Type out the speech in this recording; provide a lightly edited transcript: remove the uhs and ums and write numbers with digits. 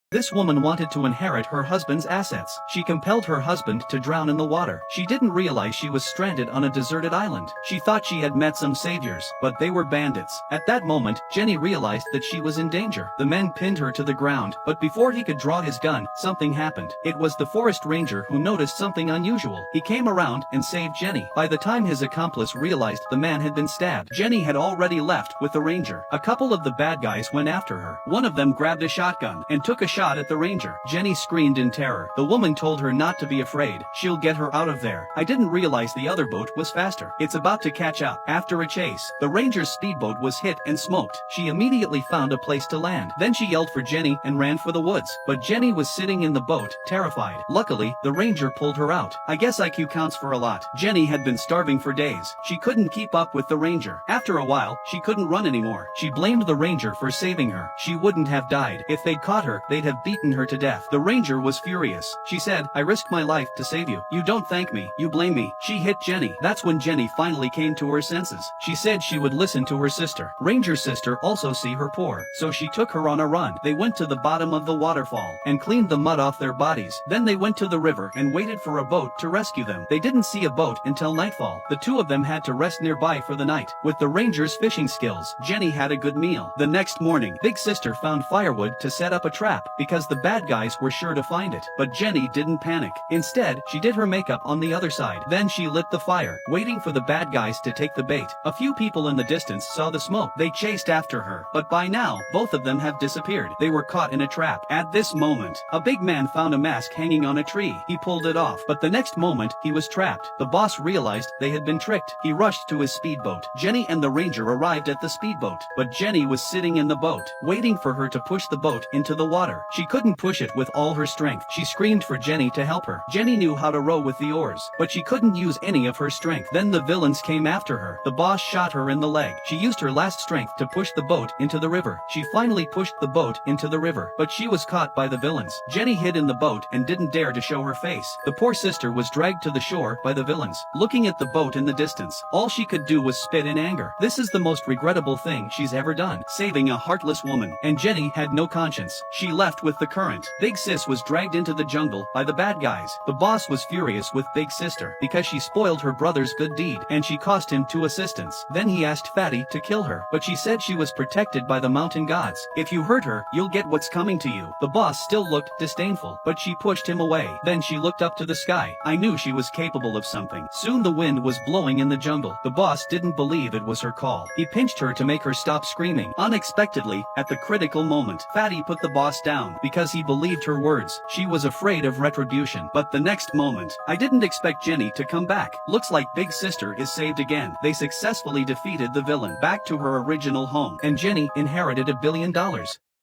This woman wanted to inherit her husband's assets. She compelled her husband to drown in the water. She didn't realize she was stranded on a deserted island. She thought she had met some saviors, but they were bandits. At that moment, Jenny realized that she was in danger. The men pinned her to the ground, but before he could draw his gun, something happened. It was the forest ranger who noticed something unusual. He came around and saved Jenny. By the time his accomplice realized the man had been stabbed, Jenny had already left with the ranger. A couple of the bad guys went after her. One of them grabbed a shotgun and took a shot at the ranger. Jenny screamed in terror. The woman told her not to be afraid. She'll get her out of there. I didn't realize the other boat was faster. It's about to catch up. After a chase, the ranger's speedboat was hit and smoked. She immediately found a place to land. Then she yelled for Jenny and ran for the woods. But Jenny was sitting in the boat, terrified. Luckily, the ranger pulled her out. I guess IQ counts for a lot. Jenny had been starving for days. She couldn't keep up with the ranger. After a while, she couldn't run anymore. She blamed the ranger for saving her. She wouldn't have died. If they'd caught her, they'd have beaten her to death. The ranger was furious. She said, "I risked my life to save you. You don't thank me. You blame me." She hit Jenny. That's when Jenny finally came to her senses. She said she would listen to her sister. Ranger's sister also see her poor, so she took her on a run. They went to the bottom of the waterfall and cleaned the mud off their bodies. Then they went to the river and waited for a boat to rescue them. They didn't see a boat until nightfall. The two of them had to rest nearby for the night. With the ranger's fishing skills, Jenny had a good meal. The next morning, Big Sister found firewood to set up a trap because the bad guys were sure to find it. But Jenny didn't panic. Instead, she did her makeup on the other side. Then she lit the fire, waiting for the bad guys to take the bait. A few people in the distance saw the smoke. They chased after her, but by now, both of them have disappeared. They were caught in a trap. At this moment, a big man found a mask hanging on a tree. He pulled it off, but the next moment, he was trapped. The boss realized they had been tricked. He rushed to his speedboat. Jenny and the ranger arrived at the speedboat, but Jenny was sitting in the boat, waiting for her to push the boat into the water. She couldn't push it with all her strength. She screamed for Jenny to help her. Jenny knew how to row with the oars, but she couldn't use any of her strength. Then the villains came after her. The boss shot her in the leg. She used her last strength to push the boat into the river. She finally pushed the boat into the river, but she was caught by the villains. Jenny hid in the boat and didn't dare to show her face. The poor sister was dragged to the shore by the villains. Looking at the boat in the distance, all she could do was spit in anger. This is the most regrettable thing she's ever done, saving a heartless woman. And Jenny had no conscience. She left with the current. Big Sis was dragged into the jungle by the bad guys. The boss was furious with Big Sister because she spoiled her brother's good deed and she cost him 2 assistants. Then he asked Fatty to kill her, but she said she was protected by the mountain gods. If you hurt her, you'll get what's coming to you. The boss still looked disdainful, but she pushed him away. Then she looked up to the sky. I knew she was capable of something. Soon the wind was blowing in the jungle. The boss didn't believe it was her call. He pinched her to make her stop screaming. Unexpectedly, at the critical moment, Fatty put the boss down because he believed her words. She was afraid of retribution, but the next moment, I didn't expect Jenny to come back. Looks like Big Sister is saved again. They successfully defeated the villain back to her original home, and Jenny inherited $1 billion.